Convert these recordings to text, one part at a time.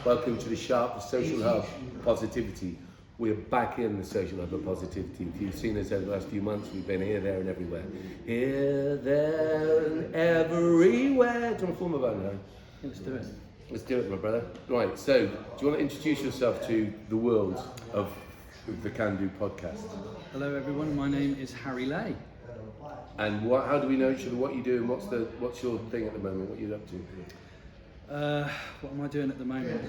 Welcome to the S.H.O.P, the social hub of positivity. We're back in the social hub of positivity. If you've seen us over the last few months, we've been here, there and everywhere. Here, there and everywhere. Do you want to form a band, Harry? Yeah, let's do it. Let's do it, my brother. Right, so do you want to introduce yourself to the world of the Can Do podcast? Hello everyone, my name is Harry Lay. And how do we know each other, what you do, and what's your thing at the moment, what you're up to? What am I doing at the moment?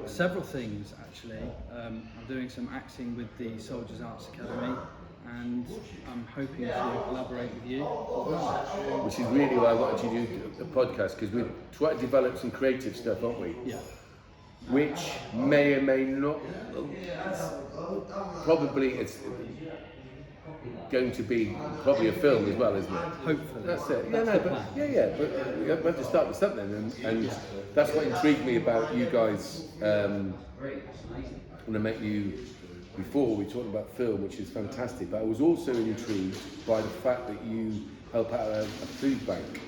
Several things actually. I'm doing some acting with the Soldiers Arts Academy, and I'm hoping to collaborate with you as well. Which is really why I wanted you to do a podcast, because we're trying to develop some creative stuff, aren't we? Yeah. Which may or may not, probably it's going to be probably a film as well, isn't it? Hopefully. That's it. That's the plan. But we have to start with something, and that's what intrigued me about you guys. When I met you before, we talked about film, which is fantastic, but I was also intrigued by the fact that you help out a food bank.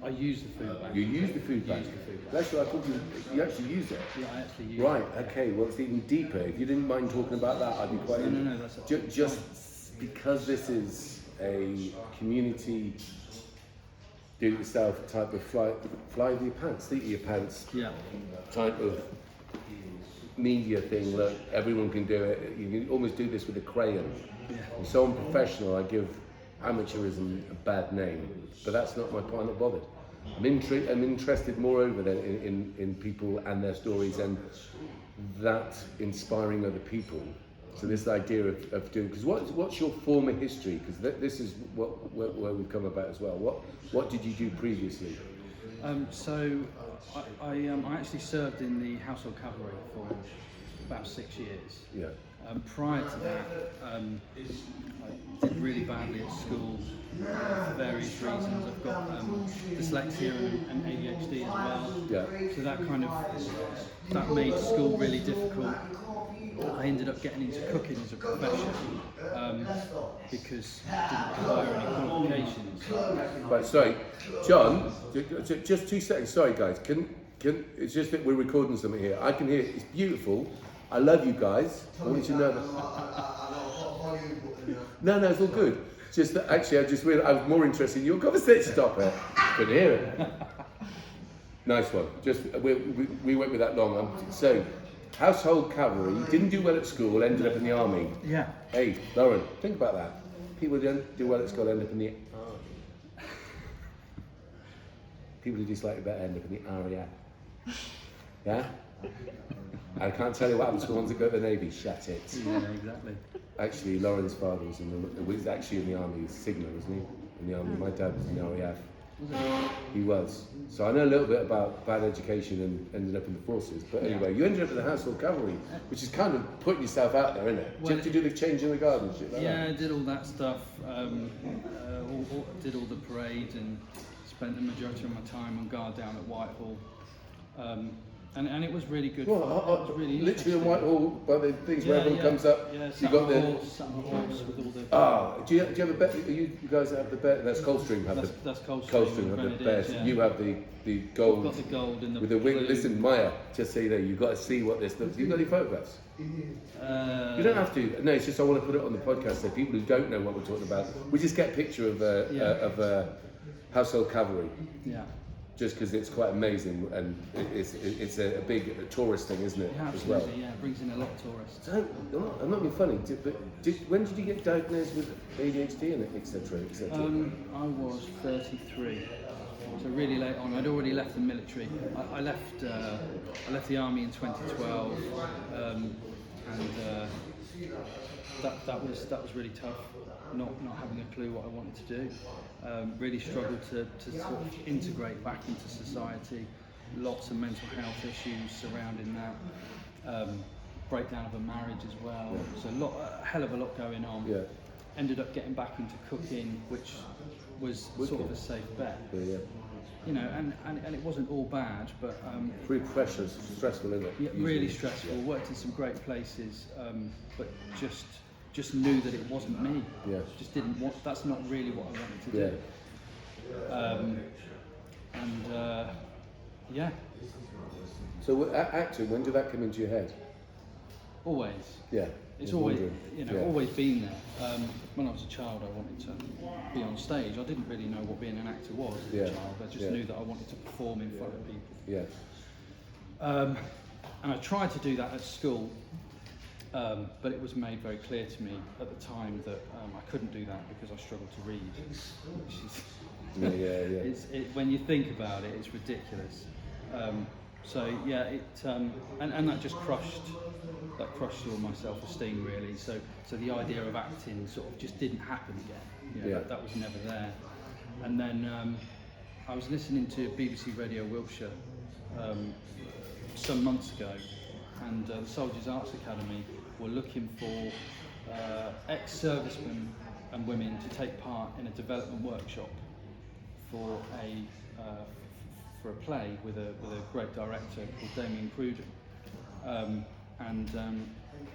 I use the food bank. You use the food bank? That's what I thought you actually use it. Yeah, I actually use it. Right, okay, well it's even deeper. If you didn't mind talking about that, I'd be quite No, that's okay. Just because this is a community do-it-yourself type of fly with your pants, sleep with your pants type of media thing that everyone can do it. You can almost do this with a crayon. Yeah. I'm so unprofessional, I give amateurism a bad name, but that's not my point, I'm not bothered. I'm interested moreover then in people and their stories, and that inspiring other people. So this idea of doing, because what's your former history? Because this is where we've come about as well. What did you do previously? So I actually served in the household cavalry for about 6 years. Yeah. Prior to that, I did really badly at school for various reasons. I've got dyslexia and ADHD as well. Yeah. So that made school really difficult. I ended up getting into cooking as a profession because I didn't require any qualifications. Right, sorry, John. Just 2 seconds. Sorry, guys. It's just that we're recording something here. I can hear it. It's beautiful. I love you guys. I want you to know that. No, it's all good. Just that actually, I just realized I was more interested in your conversation. Stop it. Couldn't hear it. Nice one. Just we went with that long. So, household cavalry. Didn't do well at school. Ended up in the army. Yeah. Hey, Lauren, think about that. People who don't do well at school end up in the army. People who do slightly better end up in the RAF. Yeah. I can't tell you what happens to the ones that go to the Navy. Shut it. Yeah, exactly. Actually, Lauren's father was actually in the army, signal, wasn't he? In the army. My dad was in the RAF. He was. So I know a little bit about bad education and ended up in the forces. But anyway, you ended up in the household cavalry, which is kind of putting yourself out there, isn't it? Well, Did you have to do the change in the guard and shit like that? I did all that stuff. Did all the parade and spent the majority of my time on guard down at Whitehall. And it was really good fun. It was really literally in Whitehall, by the things where everyone comes up. Yeah, you got the sat on the horse with all the. do you have a bet? You guys have the bet. That's Coldstream. That's Coldstream. Coldstream have the best. Yeah. You have the gold. I've got the gold and the with the wing. blue. Listen, Maya, just so you know, you've got to see what this looks. You've got any photographs? You don't have to. No, it's just I want to put it on the podcast so people who don't know what we're talking about, we just get a picture of household cavalry. Yeah. Just because it's quite amazing, and it's a big tourist thing, isn't it? Yeah, absolutely. As well. Yeah, it brings in a lot of tourists. I'm not being funny, but when did you get diagnosed with ADHD and etc. etc.? I was 33, so really late on. I'd already left the military. I left the army in 2012, and that was really tough. Not having a clue what I wanted to do. Really struggled to sort of integrate back into society. Lots of mental health issues surrounding that. Breakdown of a marriage as well. So a hell of a lot going on. Yeah. Ended up getting back into cooking, which was sort of a safe bet. Yeah. You know, and it wasn't all bad, but pretty precious, stressful, isn't it? Yeah, really stressful. Yeah. Worked in some great places, but just knew that it wasn't me. Yeah. Just didn't want. That's not really what I wanted to do. Yeah, So acting, when did that come into your head? always. Yeah. It's I was always, wondering. always been there. When I was a child, I wanted to be on stage. I didn't really know what being an actor was as a child. I just knew that I wanted to perform in front of people. Yeah. And I tried to do that at school, but it was made very clear to me at the time that I couldn't do that because I struggled to read. Which is, when you think about it, it's ridiculous. And that just crushed all my self-esteem really. So the idea of acting sort of just didn't happen again. That was never there. And then I was listening to BBC Radio Wiltshire some months ago, and the Soldiers Arts Academy were looking for ex-servicemen and women to take part in a development workshop for a play with a great director called Damien Cruden.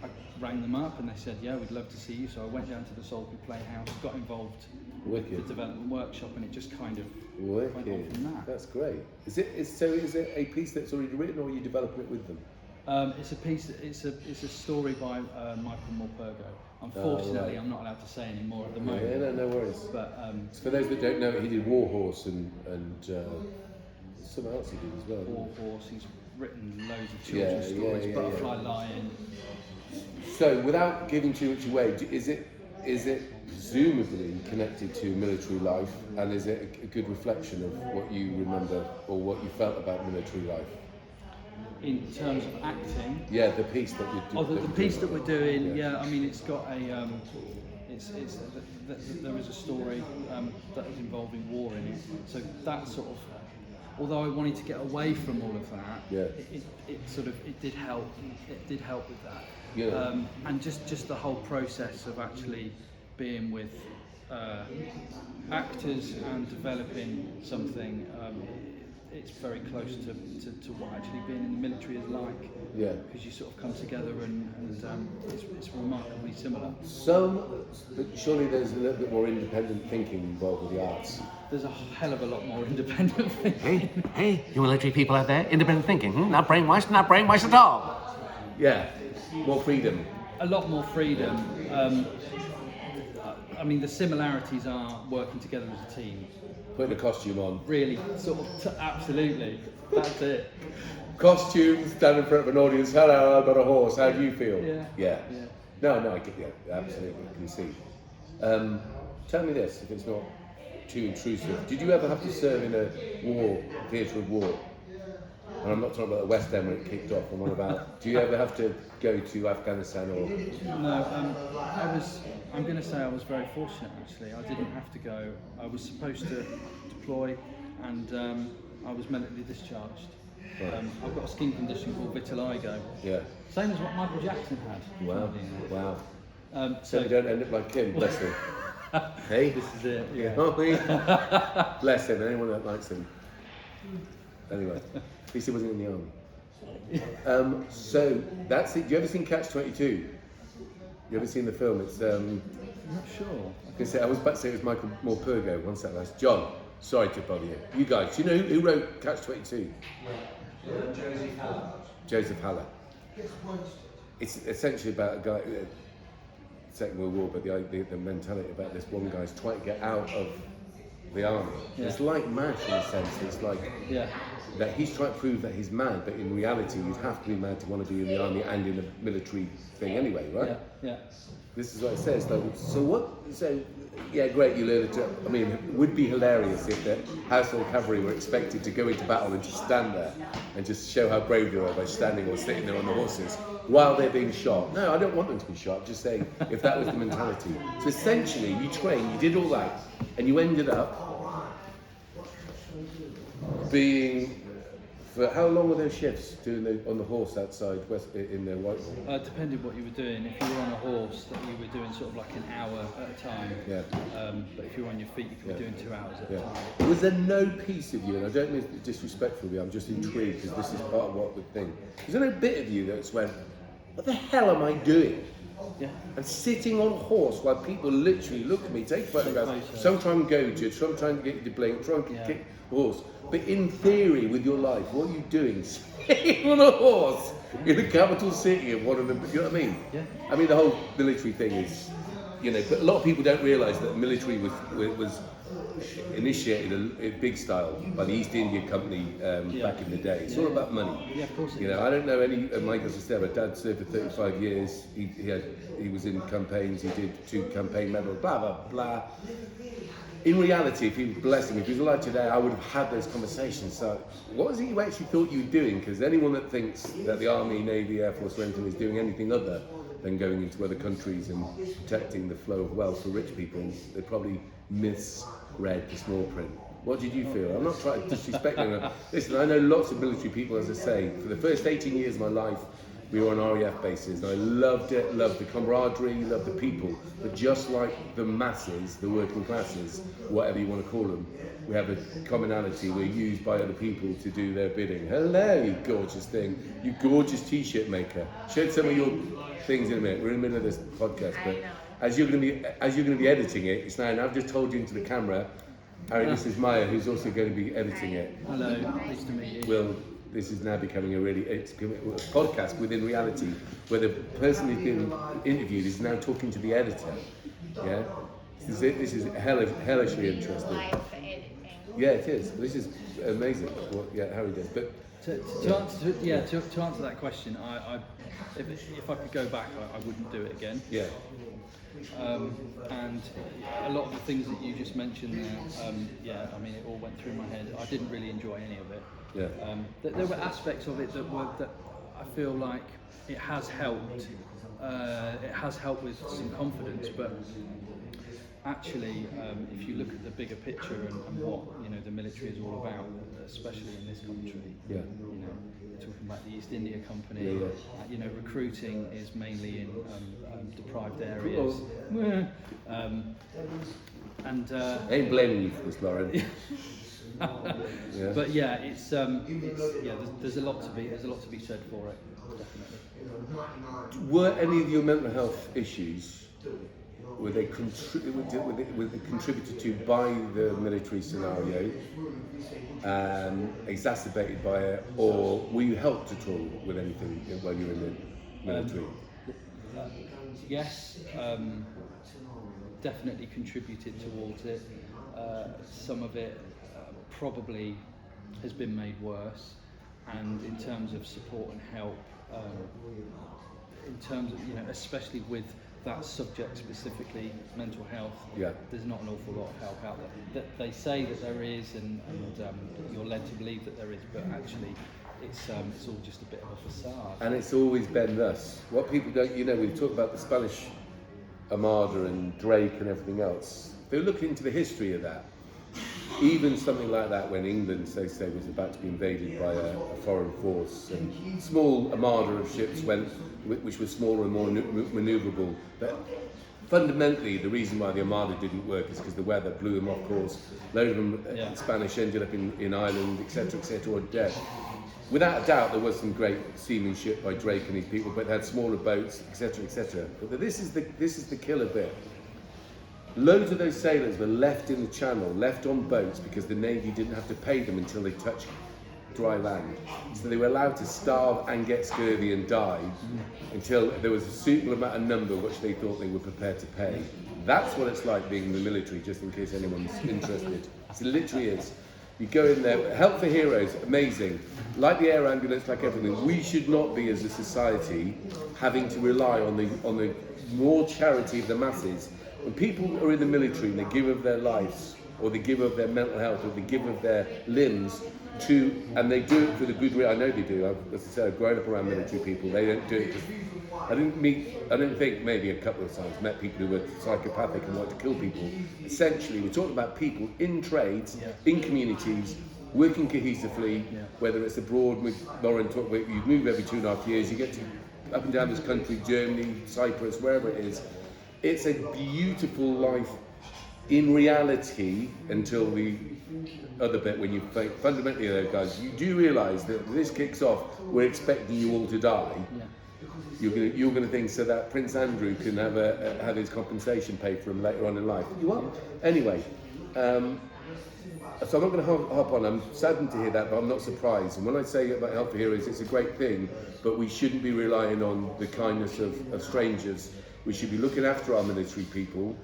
I rang them up and they said, yeah, we'd love to see you. So I went down to the Salisbury Playhouse, got involved with the development workshop, and it just kind of went on from that. That's great. Is it a piece that's already written, or are you developing it with them? It's a piece. It's a story by Michael Morpurgo. Unfortunately, I'm not allowed to say any more at the moment. Yeah, no worries. But for those that don't know, he did Warhorse and something else he did as well. Warhorse. He's written loads of children's stories. Butterfly Lion. So, without giving too much away, is it presumably connected to military life, and is it a good reflection of what you remember or what you felt about military life? In terms of acting? Yeah, the piece that you do. Oh, the piece that we're doing, yeah, I mean, it's got a, there is a story that is involving war in it. So that sort of, although I wanted to get away from all of that, it did help with that. Yeah. And just the whole process of actually being with actors and developing something, it's very close to what actually being in the military is like. Yeah. Because you sort of come together and it's remarkably similar. But surely there's a little bit more independent thinking involved with the arts. There's a hell of a lot more independent thinking. Hey, you military people out there, independent thinking, not brainwashed at all. Yeah, more freedom. A lot more freedom. I mean, the similarities are working together as a team. Putting a costume on. Really, sort of, absolutely. That's it. Costumes, stand in front of an audience. Hello, I've got a horse. How do you feel? Yeah. No, I get you. Absolutely, I can see. Tell me this, if it's not too intrusive. Did you ever have to serve in a theatre of war? And I'm not talking about the West End when it kicked off. I'm on about. Do you ever have to go to Afghanistan or? No, I'm going to say I was very fortunate actually. I didn't have to go. I was supposed to deploy, and I was medically discharged. Right. I've got a skin condition called vitiligo. Yeah. Same as what Michael Jackson had. Wow. So you don't end up like him, bless him. Hey, this is it. Yeah. Bless him. Anyone that likes him. Anyway, at least he wasn't in the army. So that's it. Do you ever seen Catch-22? You ever seen the film? It's I'm not sure. I was about to say it was Michael Morpurgo. One second, guys. John, sorry to bother you. You guys, do you know who wrote Catch-22? Joseph Haller. It's essentially about a guy. Second World War, but the mentality about this one guy's trying to get out of the army. Yeah. It's like MASH in a sense. It's like that he's trying to prove that he's mad, but in reality, you'd have to be mad to want to be in the army and in a military thing anyway, right? Yeah. This is what it says. So yeah, great. You learn it. I mean, it would be hilarious if the household cavalry were expected to go into battle and just stand there and just show how brave they are by standing or sitting there on the horses while they're being shot. No, I don't want them to be shot. Just saying, if that was the mentality. So essentially, you trained, you did all that, and you ended up being. For how long were those shifts doing on the horse outside in the Whitehall? Depended what you were doing. If you were on a horse, that you were doing sort of like an hour at a time. Yeah. But if you were on your feet, you could be doing 2 hours at a time. Was there no piece of you, and I don't mean it disrespectfully, I'm just intrigued because this is part of what we think. Was there no bit of you that's went, what the hell am I doing? Yeah. And sitting on a horse while people literally look at me, take photographs, photos. some try and goad you, some trying to get you to blink, try and Yeah. kick the horse. But in theory, with your life, what are you doing? Sitting on a horse in the capital city of one of them, you know what I mean? Yeah. I mean, the whole military thing is, you know, but a lot of people don't realise that the military was initiated in big style by the East India Company back in the day. It's all about money. Yeah, of course it You know, I don't know any of Michael's sister, but Dad served for 35 years. He was in campaigns. He did 2 campaign medals. Blah blah blah. In reality, if he was blessed him, if he was alive today, I would have had those conversations. So, what was it you actually thought you were doing? Because anyone that thinks that the Army, Navy, Air Force, or anything is doing anything other than going into other countries and protecting the flow of wealth for rich people, they probably misread the small print. What did you feel? I'm not trying to disrespect anyone. Listen, I know lots of military people, as I say. For the first 18 years of my life, we were on RAF bases, and I loved it, loved the camaraderie, loved the people. But just like the masses, the working classes, whatever you want to call them, we have a commonality. We're used by other people to do their bidding. Hello, you gorgeous thing. You gorgeous t-shirt maker. Show some of your things in a minute. We're in the middle of this podcast, but as you're going to be editing it, it's now, and I've just told you into the camera, Harry, this is Maya, who's also going to be editing it. Hello, nice to meet you. Well, this is now becoming a podcast within reality, where the person who's been interviewed is now talking to the editor. Yeah, this is hellishly interesting. Yeah, it is. This is amazing. What Harry does. But to answer that question, if I could go back, I wouldn't do it again. Yeah. And a lot of the things that you just mentioned there, I mean, it all went through my head. I didn't really enjoy any of it. Yeah. There were aspects of it that I feel like it has helped. It has helped with some confidence, but actually, if you look at the bigger picture and what the military is all about, especially in this country, Yeah. We're talking about the East India Company. Yeah. Recruiting is mainly in deprived areas. I ain't blaming you for this, Lauren. Yeah. But there's a lot to be said for it, definitely. Were any of your mental health issues were they contributed to by the military scenario, exacerbated by it, or were you helped at all with anything while you were in the military? Yes, definitely contributed towards it. Some of it probably has been made worse, and in terms of support and help, in terms of especially with that subject specifically, mental health, there's not an awful lot of help out there. They say that there is, and you're led to believe that there is, but actually it's all just a bit of a facade. And it's always been thus. What people don't, we talk about the Spanish Armada and Drake and everything else. They look into the history of that. Even something like that, when England, so say, was about to be invaded by a foreign force, and small armada of ships went, which were smaller and more manoeuvrable. But fundamentally, the reason why the armada didn't work is because the weather blew them off course. A load of them, Spanish, ended up in Ireland, etc., or dead. Without a doubt, there was some great seamanship by Drake and his people, but they had smaller boats, etc., etc. But this is the killer bit. Loads of those sailors were left in the channel, left on boats, because the Navy didn't have to pay them until they touched dry land. So they were allowed to starve and get scurvy and die until there was a suitable amount of number which they thought they were prepared to pay. That's what it's like being in the military, just in case anyone's interested. It literally is. You go in there, help for heroes, amazing. Like the air ambulance, like everything, we should not be, as a society, having to rely on the more charity of the masses. When people are in the military and they give of their lives, or they give of their mental health, or they give of their limbs and they do it for the good reason. I know they do. As I said, I've grown up around military people. They don't do it because I didn't think maybe a couple of times, met people who were psychopathic and wanted to kill people. Essentially, we're talking about people in trades, in communities, working cohesively, whether it's abroad, with Lauren talked about, you move every 2.5 years, you get to up and down this country, Germany, Cyprus, wherever it is. It's a beautiful life in reality until the other bit when you fundamentally though, guys, you do realise that this kicks off, we're expecting you all to die. You're gonna think so that Prince Andrew can have his compensation paid for him later on in life. You won't. Anyway, so I'm not going to harp on. I'm saddened to hear that, but I'm not surprised. And when I say about Help for Heroes, it's a great thing, but we shouldn't be relying on the kindness of strangers. We should be looking after our military people.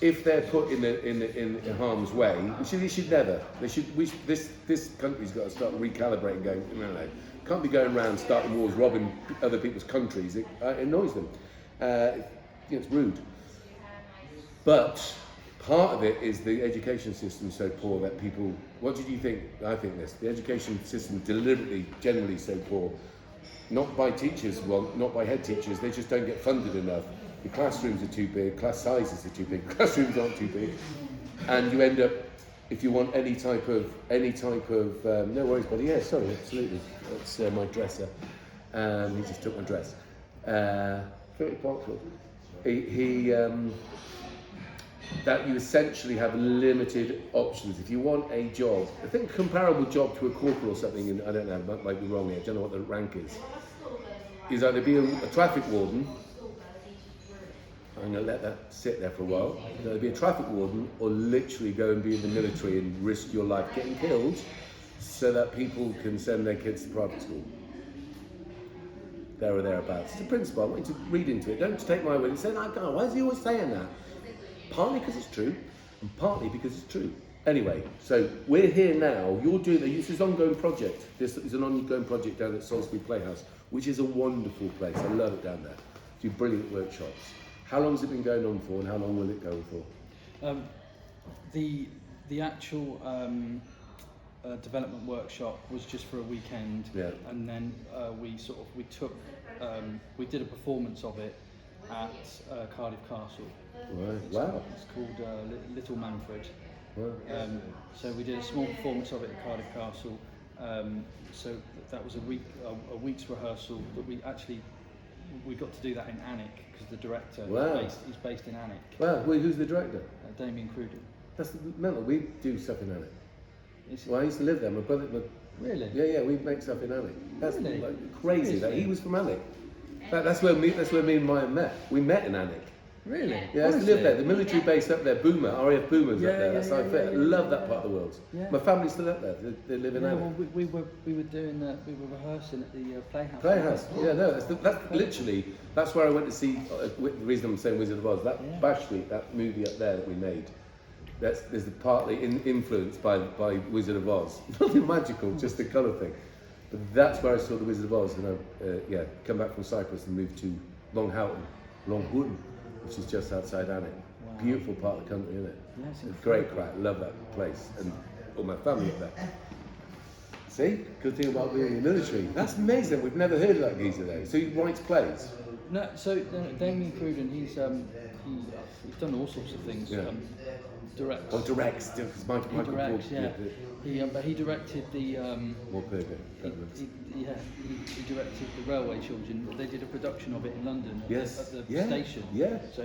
If they're put in harm's way, they should never. This country's got to start recalibrating. Going, no, can't be going around starting wars, robbing other people's countries. It annoys them. It's rude. But part of it is the education system so poor that people. What did you think? I think this. The education system deliberately, generally so poor. Not by teachers, well, not by head teachers. They just don't get funded enough. The classrooms are too big, class sizes are too big, classrooms aren't too big, and you end up, if you want any type of, no worries buddy, yeah, sorry, absolutely, that's my dresser, he just took my dress, very punctual. That you essentially have limited options. If you want a job, I think a comparable job to a corporal or something, and I don't know, might be wrong here, I don't know what the rank is either be a traffic warden. I'm going to let that sit there for a while. Either be a traffic warden or literally go and be in the military and risk your life getting killed so that people can send their kids to private school. There or thereabouts. It's a principle. I want you to read into it. Don't take my word and say, oh, God, why is he always saying that? Partly because it's true, and partly because it's true. Anyway, so we're here now. You're doing this is an ongoing project. This is an ongoing project down at Salisbury Playhouse, which is a wonderful place. I love it down there. Do brilliant workshops. How long has it been going on for, and how long will it go for? The actual development workshop was just for a weekend, and then we did a performance of it at Cardiff Castle. Right. Wow. It's called Little Manfred. Wow. So we did a small performance of it at Cardiff Castle. So that was a week's rehearsal. That we got to do that in Alnwick because the director is based in Alnwick. Wow. Well, who's the director? Damien Cruden. That's mental. We do stuff in Alnwick. Well, I used to live there. My brother. Really? Yeah. We make stuff in Alnwick. That's really? Crazy. That he was from Alnwick. That's where me and Maya met. We met in Alnwick. Really? Yeah, I used to live there. The military base up there, Boomer, RAF Boomers up there. That's how I fit. I love that part of the world. Yeah. My family's still up there. They live in Alnwick. Well, we were rehearsing at the Playhouse. Playhouse. Yeah, no, that's literally that's where I went to see. The reason I'm saying Wizard of Oz, that Bash Street, that movie up there that we made. There's partly influenced by Wizard of Oz. Nothing magical, just the colour thing. But that's where I saw the Wizard of Oz, and I come back from Cyprus and moved to Longhoughton, which is just outside Alnwick. Wow. Beautiful part of the country, isn't it? Yes, it's great crack. Love that place, and all my family up there. See, good thing about being in the military. That's amazing. We've never heard of that geezer though. So he writes plays. No, so Damien Cruden, he's done all sorts of things. Yeah. Directs. Oh, directs. Because Michael directs, Paul, But he directed the. More perfect. He directed the Railway Children. They did a production of it in London at the station. Yeah. So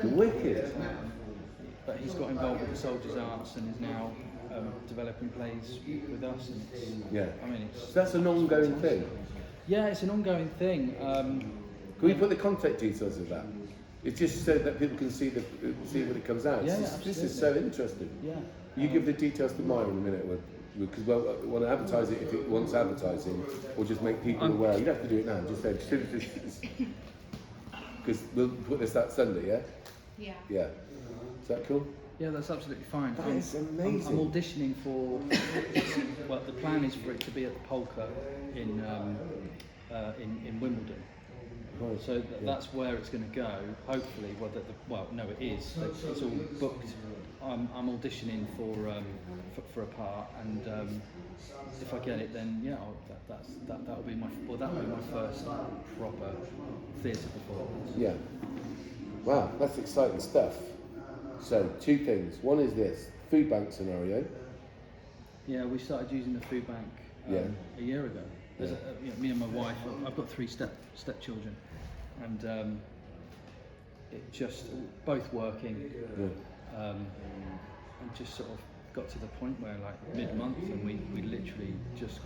Wicked. But he's got involved with the Soldiers' Arts and is now developing plays with us. And I mean, so that's an ongoing thing. Yeah, it's an ongoing thing. Can we put the contact details of that? It's just so that people can see when it comes out. Yeah, this is so interesting. Yeah. You give the details to Maya in a minute, because we want to advertise it if it wants advertising, or just make people aware. You don't have to do it now. Just say, because we'll put this that Sunday, yeah. Yeah. Yeah. Is that cool? Yeah, that's absolutely fine. That is amazing. I'm auditioning for. Well, the plan is for it to be at the Polka in Wimbledon. Right. So that's where it's going to go. Hopefully, it is. It's all booked. I'm auditioning for a part, and if I get it, then that'll be my first proper theatre performance. Yeah. Wow, that's exciting stuff. So, two things. One is this food bank scenario. Yeah, we started using the food bank a year ago. Me and my wife. I've got 3 stepchildren, and it just both working, and just sort of got to the point where like mid-month, and we literally just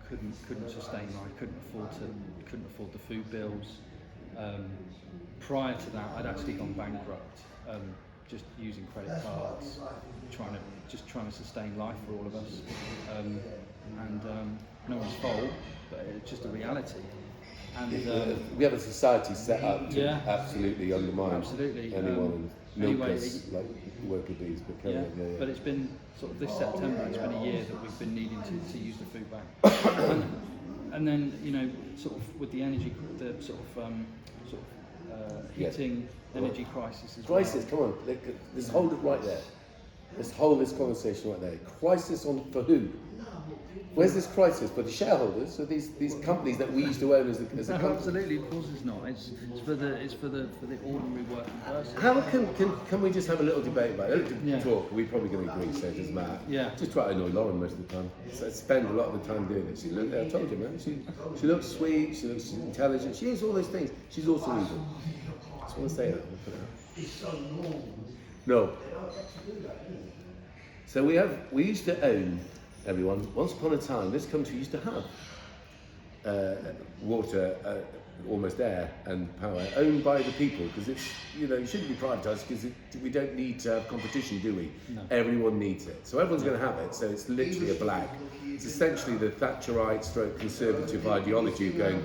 couldn't sustain life, couldn't afford the food bills. Prior to that, I'd actually gone bankrupt, just using credit cards, trying to sustain life for all of us, and no one's fault, but it's just a reality. And we have a society set up to absolutely undermine anyone and milk anyway, us like worker bees. But carry on, but it's been sort of this September. It's been a year that we've been needing to use the food bank, and then sort of with the energy, the sort of heating energy crisis as well. Crisis, come on, let's hold it right there. Let's hold this conversation right there. Crisis for who? Where's this crisis? For the shareholders, so these companies that we used to own as a company. Absolutely, of course it's not. It's for the ordinary working person. How can we just have a little debate about it? Talk. We're probably going to agree, so it doesn't matter. Yeah. Just try to annoy Lauren most of the time. So I spend a lot of the time doing it. She looked, I told you, man. She looks sweet. She looks intelligent. She is all those things. She's also evil. I just want to say that. No. So we used to own, everyone, once upon a time, this country used to have water, almost air and power owned by the people, because it's, it shouldn't be privatised, because we don't need to have competition, do we? No. Everyone needs it. So everyone's going to have it, so it's literally a blag. It's essentially the Thatcherite stroke conservative ideology of going,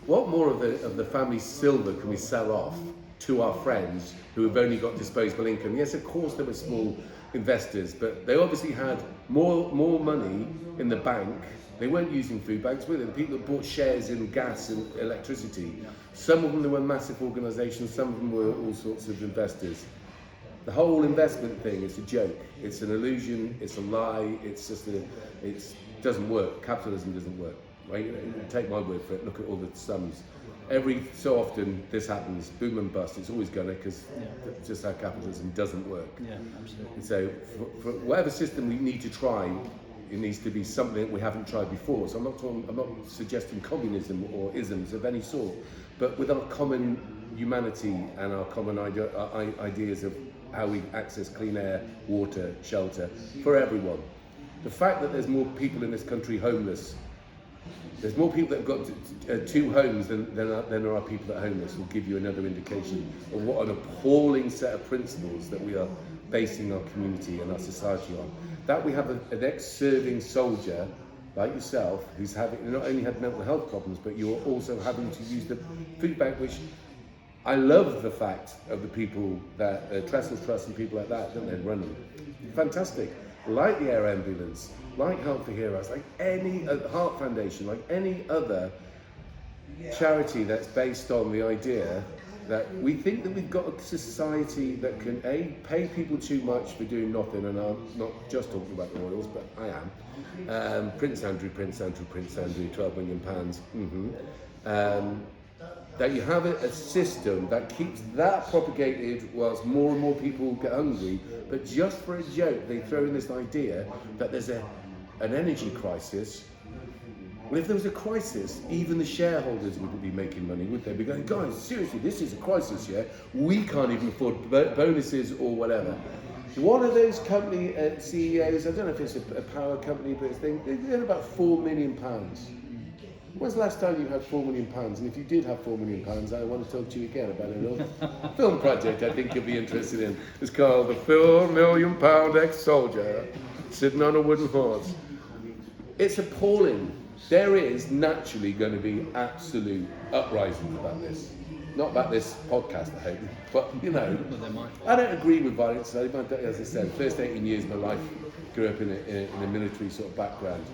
what more of the family silver can we sell off to our friends who have only got disposable income? Yes, of course there were small investors, but they obviously had more money in the bank. They weren't using food banks, were they? The people that bought shares in gas and electricity, some of them they were massive organisations, some of them were all sorts of investors. The whole investment thing is a joke. It's an illusion. It's a lie. It doesn't work. Capitalism doesn't work. Right? Take my word for it. Look at all the sums. Every so often this happens, boom and bust. It's always gonna, because just how capitalism doesn't work. Yeah, absolutely. So for whatever system we need to try, it needs to be something that we haven't tried before. So I'm not suggesting communism or isms of any sort, but with our common humanity and our common ideas of how we access clean air, water, shelter for everyone. The fact that there's more people in this country homeless. There's more people that have got 2 homes than there are people that are homeless, will give you another indication of what an appalling set of principles that we are basing our community and our society on. That we have an ex-serving soldier like yourself who's not only had mental health problems, but you're also having to use the food bank, which I love the fact of the people that Trestle Trust and people like that, don't they, run them. Fantastic. Like the air ambulance, like Help for Heroes, like any Heart Foundation, like any other charity that's based on the idea that we think that we've got a society that can pay people too much for doing nothing, and I'm not just talking about the royals, but I am. Prince Andrew, 12 million pounds. That you have a system that keeps that propagated whilst more and more people get hungry, but just for a joke they throw in this idea that there's an energy crisis. Well, if there was a crisis, even the shareholders wouldn't be making money, would they? Be going, guys, seriously, this is a crisis, yeah? We can't even afford bonuses or whatever. One of those company CEOs, I don't know if it's a power company, but they earn about £4 million. When's the last time you had £4 million? And if you did have £4 million, I want to talk to you again about a little film project I think you'll be interested in. It's called The £4 Million Ex-Soldier Sitting on a Wooden Horse. It's appalling. There is naturally going to be absolute uprising about this. Not about this podcast, I hope, but I don't agree with violence. As I said, first 18 years of my life, grew up in a military sort of background.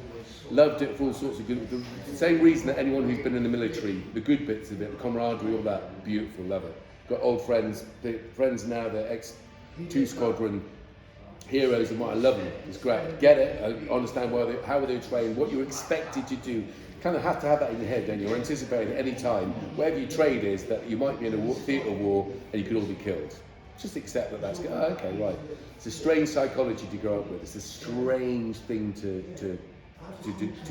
Loved it for all sorts of good, the same reason that anyone who's been in the military, the good bits of it, the camaraderie, all that, beautiful, love it. Got old friends, friends now, they're ex-2 squadron heroes, and what I love them, it's great. Get it, I understand how they trained, what you're expected to do. Kind of have to have that in your head, don't you? You're anticipating at any time, wherever your trade is, that you might be in a theatre of war and you could all be killed. Just accept that that's, okay, right. It's a strange psychology to grow up with. It's a strange thing to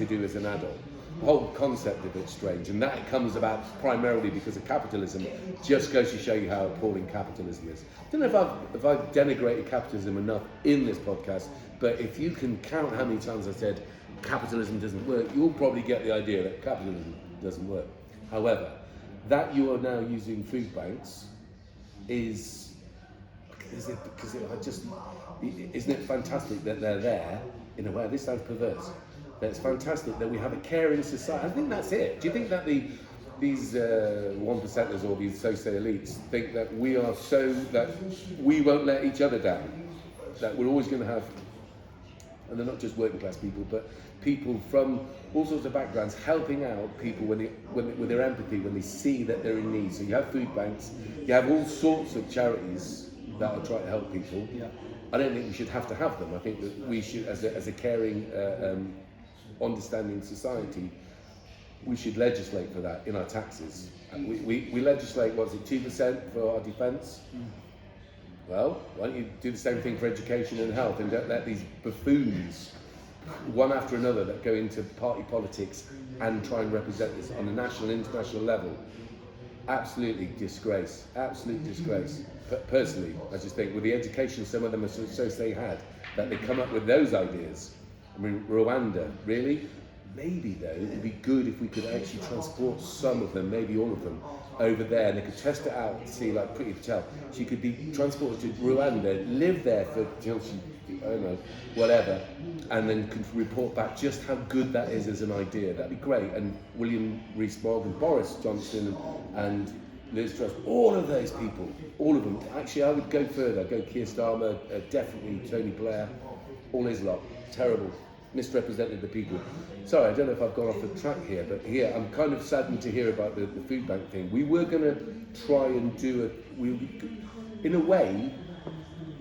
do as an adult. The whole concept of it's strange, and that comes about primarily because of capitalism. Just goes to show you how appalling capitalism is. I don't know if I've denigrated capitalism enough in this podcast, but if you can count how many times I said capitalism doesn't work, you'll probably get the idea that capitalism doesn't work. However, that you are now using food banks isn't it fantastic that they're there in a way? This sounds perverse. That it's fantastic that we have a caring society. I think that's it. Do you think that these one percenters or these so-say elites think that we are that we won't let each other down? That we're always going to have, and they're not just working class people, but people from all sorts of backgrounds helping out people with their empathy when they see that they're in need. So you have food banks, you have all sorts of charities that are trying to help people. Yeah. I don't think we should have to have them. I think that we should, as a caring, understanding society, we should legislate for that in our taxes. We legislate, 2% for our defence? Well, why don't you do the same thing for education and health, and don't let these buffoons, one after another, that go into party politics and try and represent this on a national and international level. Absolutely disgrace, absolute disgrace. Personally, I just think with the education some of them are so say had, that they come up with those ideas. I mean, Rwanda, really? Maybe though, it would be good if we could actually transport some of them, maybe all of them, over there, and they could test it out and see, like Pretty Patel. She could be transported to Rwanda, live there till she, I don't know, whatever, and then could report back just how good that is as an idea. That'd be great. And William Rees-Mogg, Boris Johnson, and Liz Truss, all of those people, all of them. Actually, I would go further. I'd go Keir Starmer, definitely Tony Blair, all his lot. Terrible. Misrepresented the people. Sorry, I don't know if I've gone off the track here, but here I'm kind of saddened to hear about the food bank thing. We were going to try and do in a way,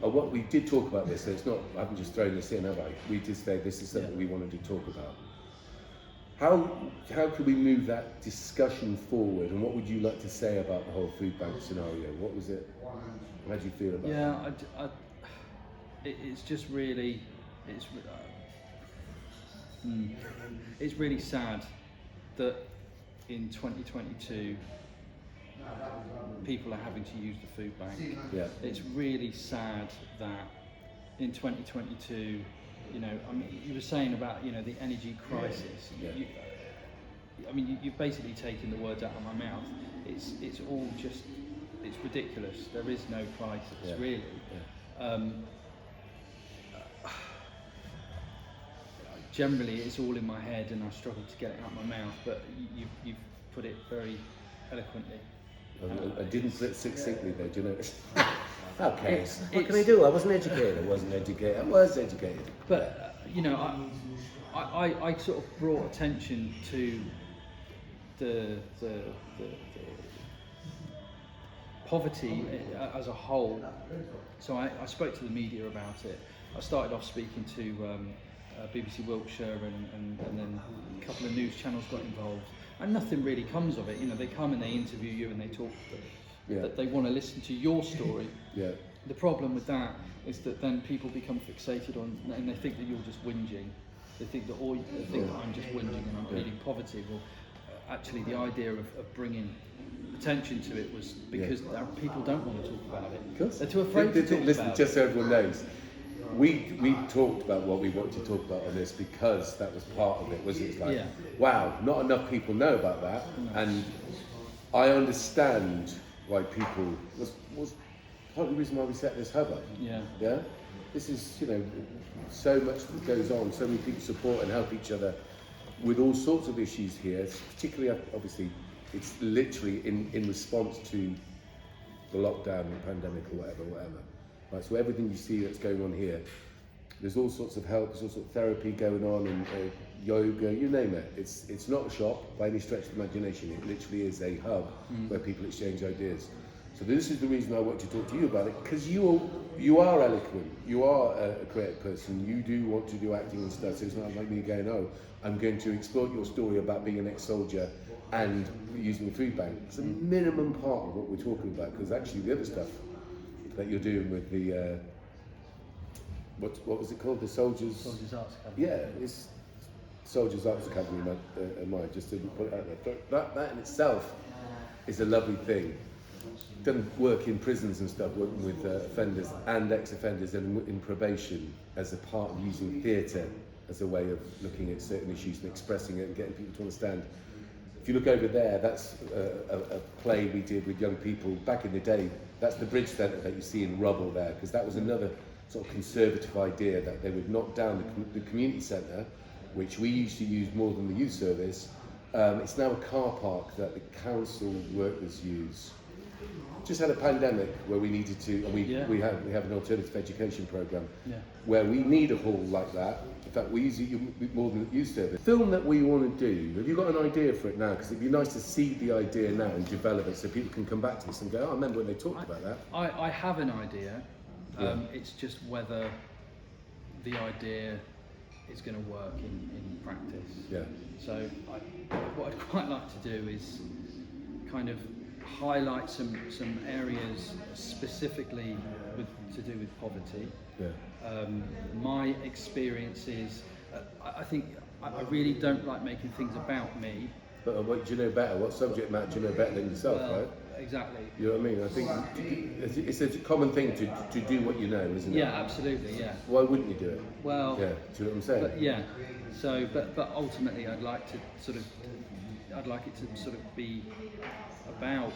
what we did talk about this, so it's not, I haven't just thrown this in, have I? We did say this is something we wanted to talk about. How could we move that discussion forward, and what would you like to say about the whole food bank scenario? What was it? How do you feel about it? Yeah, it's just really, it's really sad that in 2022 people are having to use the food bank. Yeah. It's really sad that in 2022, you know, I mean, you were saying about, you know, the energy crisis. Yeah. You've basically taken the words out of my mouth. It's all just, it's ridiculous. There is no crisis, really. Yeah. Generally, it's all in my head, and I struggle to get it out of my mouth. But you've put it very eloquently. I didn't put it succinctly though, do you know? Okay. What can it's- I do? I wasn't educated. I wasn't educated. I was educated. But you know, I sort of brought attention to the poverty as a whole. So I spoke to the media about it. I started off speaking to BBC Wiltshire, and then a couple of news channels got involved, and nothing really comes of it. You know, they come and they interview you and they talk. That they want to listen to your story. Yeah. The problem with that is that then people become fixated on, and they think that you're just whinging. They think that I'm just whinging and I'm pleading poverty. Well, actually, the idea of bringing attention to it was because people don't want to talk about it. Of course. They're too afraid to talk Listen, about just it. so everyone knows, we talked about what we wanted to talk about on this because that was part of it, wasn't it? It's like, wow, not enough people know about that, and I understand why people was part of the reason why we set this hub up. Yeah. This is, you know, so much that goes on, so many people support and help each other with all sorts of issues here. Particularly, obviously, it's literally in response to the lockdown and the pandemic or whatever. Right, so everything you see that's going on here, there's all sorts of help, there's all sorts of therapy going on, and yoga, you name it. It's not a shop by any stretch of the imagination. It literally is a hub where people exchange ideas. So this is the reason I want to talk to you about it, because you are eloquent, you are a creative person, you do want to do acting and stuff, so it's not like me going, oh, I'm going to exploit your story about being an ex-soldier and using the food bank. It's a minimum part of what we're talking about, because actually the other stuff that you're doing with the, what was it called, the Soldiers Arts Academy. Yeah, it's Soldiers Arts Academy, mine, just to put it out there. That in itself is a lovely thing. Done work in prisons and stuff, working with offenders and ex-offenders and in probation as a part of using theatre as a way of looking at certain issues and expressing it and getting people to understand. If you look over there, that's a play we did with young people back in the day. That's the Bridge Centre that you see in rubble there, because that was another sort of conservative idea that they would knock down the community centre, which we used to use more than the youth service. It's now a car park that the council workers use. Just had a pandemic where we needed to, and we have an alternative education programme where we need a hall like that. In fact, we use it more than the youth service. Film that we want to do, have you got an idea for it now? Because it'd be nice to see the idea now and develop it so people can come back to this and go, oh, I remember when they talked about that. I have an idea. It's just whether the idea is going to work in practice. Yeah. So what I'd quite like to do is kind of highlight some areas specifically to do with poverty. Yeah. My experiences, I think I really don't like making things about me. But what do you know better? What subject matter do you know better than yourself, right? Exactly. You know what I mean? I think it's a common thing to do what you know, isn't it? Yeah, absolutely, yeah. Why wouldn't you do it? Well, yeah, do you know what I'm saying? But, yeah. So, but ultimately, I'd like it to sort of be about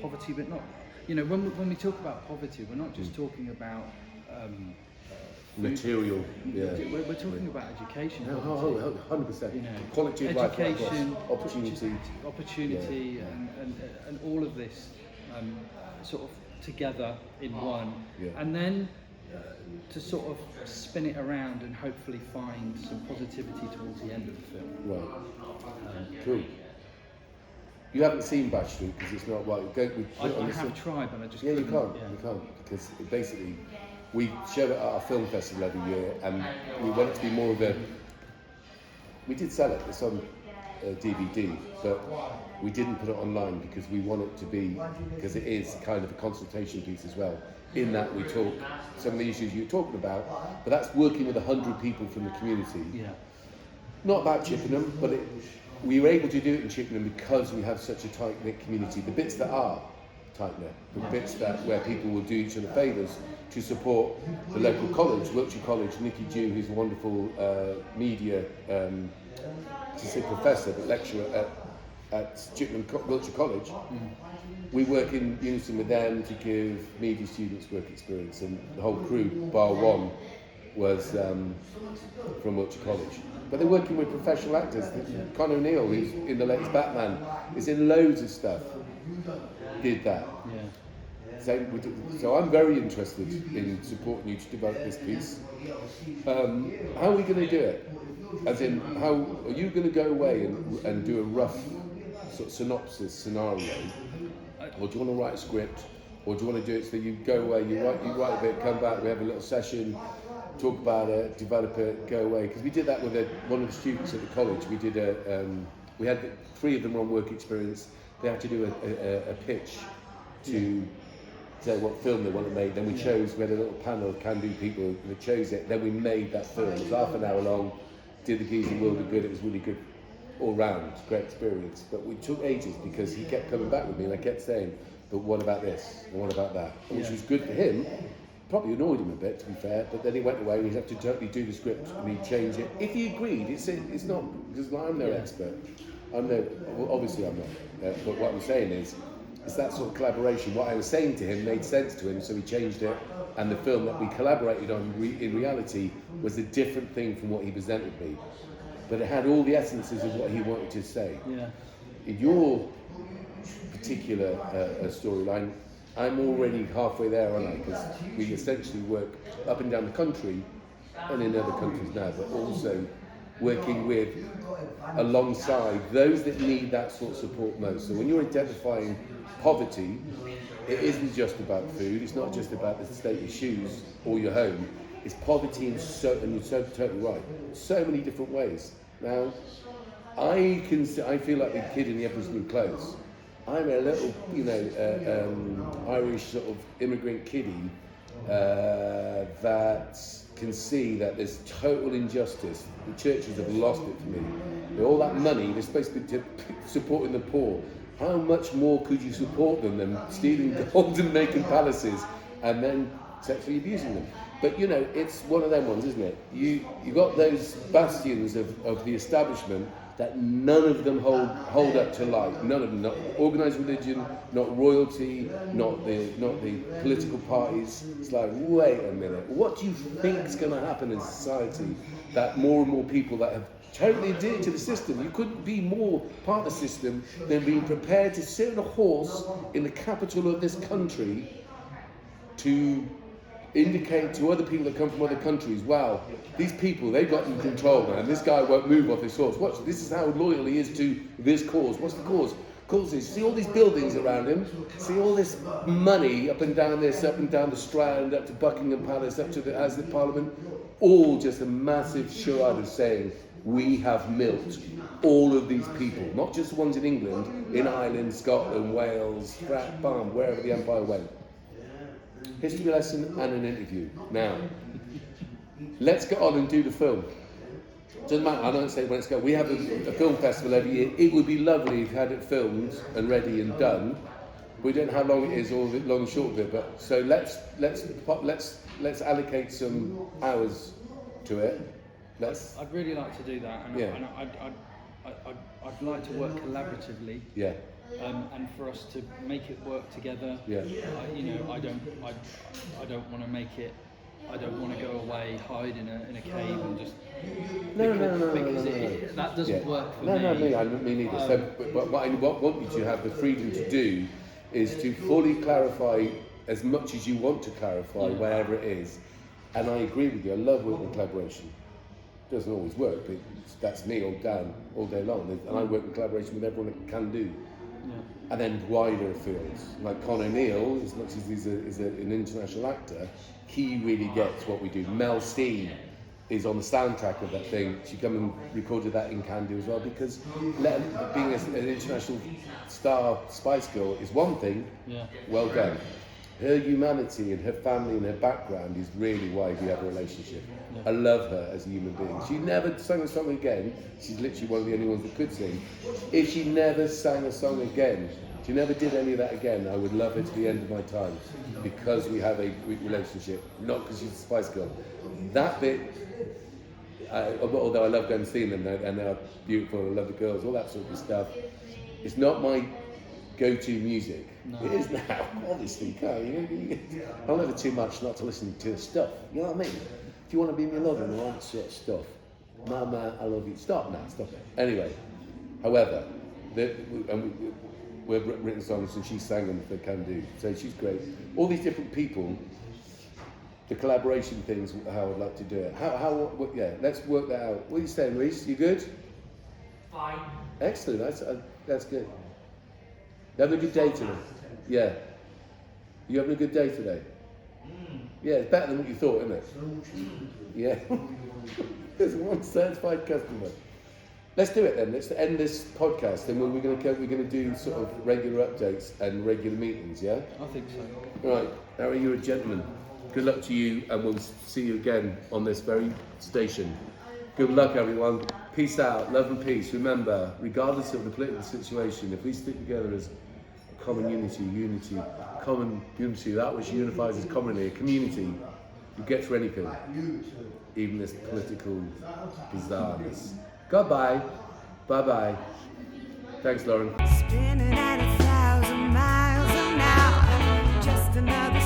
poverty, but not. You know, when we talk about poverty, we're not just talking about material. Yeah. We're talking about education. No, 100%. You know, quality of life, education, opportunity, and all of this sort of together in one, Yeah. and then to sort of spin it around and hopefully find some positivity towards the end of the film. Right. Cool. You haven't seen Bash Street because it's not right. I have tried, but I just you couldn't. can't. You can't, because basically we show it at our film festival every year, and we want it to be more of a. We did sell it. It's on DVD, but we didn't put it online because we want it to be, because it is kind of a consultation piece as well. In that we talk some of the issues you're talking about, but that's working with 100 people from the community. Yeah. Not about Chippenham, but we were able to do it in Chippenham because we have such a tight-knit community. The bits that are tight-knit, the bits where people will do each other favours to support the local college, Wiltshire College. Nikki Dew, who's a wonderful media professor, but lecturer at Chippenham Wiltshire College. We work in unison with them to give media students work experience, and the whole crew, bar one, was from Wiltshire College. But they're working with professional actors. Con O'Neill, who's in the latest Batman, is in loads of stuff. Did that. Yeah. So I'm very interested in supporting you to develop this piece. How are we going to do it? As in, how are you going to go away and do a rough sort of synopsis scenario? Or do you want to write a script? Or do you want to do it so you go away, you write a bit, come back, we have a little session, talk about it, develop it, go away? Because we did that with one of the students at the college. We did we had 3 of them on work experience. They had to do a pitch to say what film they want to make. Then we chose, we had a little panel of can-do people that chose it. Then we made that film. It was half an hour long, did the geezer world of good. It was really good all round, great experience. But we took ages because he kept coming back with me and I kept saying, but what about this? And what about that? Which was good for him. Probably annoyed him a bit, to be fair, but then he went away and he'd have to totally do the script and he'd change it. If he agreed, it's not, because I'm no expert. Obviously I'm not. But what I'm saying is, it's that sort of collaboration. What I was saying to him made sense to him, so he changed it. And the film that we collaborated on in reality was a different thing from what he presented me. But it had all the essences of what he wanted to say. Yeah. In your particular storyline, I'm already halfway there, aren't I? Because we essentially work up and down the country and in other countries now, but also working with, alongside those that need that sort of support most. So when you're identifying poverty, it isn't just about food, it's not just about the state of shoes or your home. It's poverty and you're so totally right, so many different ways. Now, I feel like the kid in the Emperor's New Clothes. I'm a little, Irish sort of immigrant kiddie that can see that there's total injustice. The churches have lost it for me. All that money, they're supposed to be supporting the poor. How much more could you support them than stealing gold and making palaces and then sexually abusing them? But you know, it's one of them ones, isn't it? You got those bastions of the establishment that none of them hold up to light. None of them, not organised religion, not royalty, not the political parties. It's like, wait a minute, what do you think is going to happen in society that more and more people that have totally adhered to the system? You couldn't be more part of the system than being prepared to sit on a horse in the capital of this country to indicate to other people that come from other countries, wow, these people, they've got in control, man. This guy won't move off his horse. Watch, this is how loyal he is to this cause. What's the cause? Cause is, see all these buildings around him, see all this money up and down this, up and down the Strand, up to Buckingham Palace, up to the House of Parliament, all just a massive charade of saying, we have milked all of these people, not just the ones in England, in Ireland, Scotland, Wales, Balm, wherever the empire went. History lesson and an interview. Now, let's get on and do the film. Doesn't matter, I don't say when it's going. We have a film festival every year. It would be lovely if you had it filmed and ready and done. We don't know how long it is or the long and short of it, but so let's allocate some hours to it. I'd really like to do that, and, Yeah. and I'd like to work collaboratively. Yeah. And for us to make it work together. Yeah. I don't want to make it. I don't want to go away, hide in a cave, and just No. that doesn't work for me. Me neither. But what I want you to have the freedom to do is to fully clarify as much as you want to clarify, wherever it is. And I agree with you. I love working in collaboration. It doesn't always work, but that's me all day long. And I work in collaboration with everyone that can do. Yeah. And then wider fields, like Con O'Neill, as much as he's an international actor, he really gets what we do. Mel Steen is on the soundtrack of that thing. She come and recorded that in Candy as well, because being an international star Spice Girl is one thing. Yeah. Well done. Her humanity and her family and her background is really why we have a relationship. Yeah. I love her as a human being. She never sang a song again. She's literally one of the only ones that could sing. If she never sang a song again, she never did any of that again, I would love her to the end of my time, because we have a relationship, not because she's a Spice Girl. That bit, although I love going and seeing them, and they're beautiful, I love the girls, all that sort of stuff, it's not my go-to music. No. It is now, obviously. I'll never too much not to listen to stuff. You know what I mean? If you want to be my lover and all that sort of stuff, Mama, I love you. Stop now, stop it. Anyway, however, we've written songs and she sang them for Can Do, so she's great. All these different people, the collaboration things, how I'd like to do it. Yeah, let's work that out. What are you saying, Reese? You good? Fine. Excellent. That's good. You having a good day today? Yeah. You having a good day today? Yeah, it's better than what you thought, isn't it? Yeah. There's one satisfied customer. Let's do it then. Let's end this podcast, and we're going to do sort of regular updates and regular meetings. Yeah. I think so. Right, Harry, you're a gentleman. Good luck to you, and we'll see you again on this very station. Good luck, everyone. Peace out, love and peace. Remember, regardless of the political situation, if we stick together as a common common unity, that which unifies us commonly, a community, you get through anything, even this political bizarreness. Goodbye. Bye-bye. Thanks, Lauren. Spinning at 1,000 miles an hour, just another